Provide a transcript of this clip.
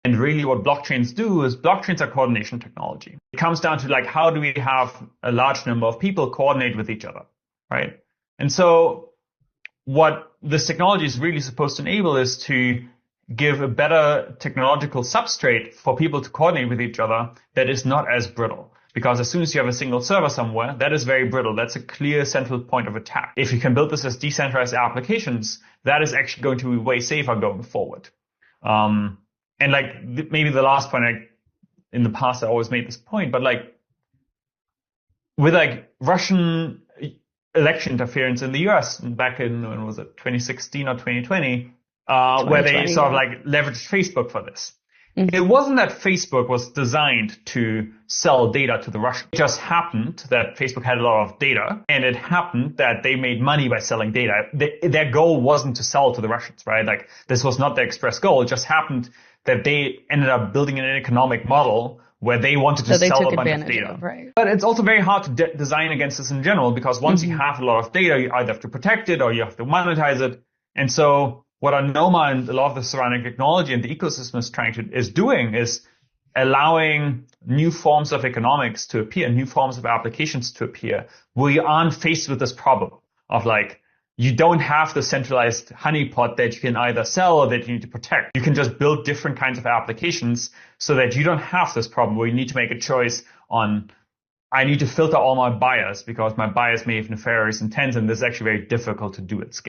And really what blockchains do is blockchains are coordination technology. It comes down to like, how do we have a large number of people coordinate with each other, right? And so what this technology is really supposed to enable is to give a better technological substrate for people to coordinate with each other that is not as brittle. Because as soon as you have a single server somewhere, that is very brittle. That's a clear central point of attack. If you can build this as decentralized applications, that is actually going to be way safer going forward. And like maybe the last point, in the past I always made this point, but like with like Russian election interference in the US back in, when was it, 2016 or 2020, where they sort of like leveraged Facebook for this. Mm-hmm. It wasn't that Facebook was designed to sell data to the Russians. It just happened that Facebook had a lot of data, and it happened that they made money by selling data. Their goal wasn't to sell to the Russians, right? Like this was not their express goal. It just happened that they ended up building an economic model where they wanted to sell a bunch of data. Right. But it's also very hard to design against this in general, because once you have a lot of data, you either have to protect it or you have to monetize it. And so what Anoma and a lot of the surrounding technology and the ecosystem is doing is allowing new forms of economics to appear, new forms of applications to appear, where you aren't faced with this problem of like, you don't have the centralized honeypot that you can either sell or that you need to protect. You can just build different kinds of applications so that you don't have this problem where you need to make a choice on, I need to filter all my buyers because my buyers may have nefarious intents, and this is actually very difficult to do at scale.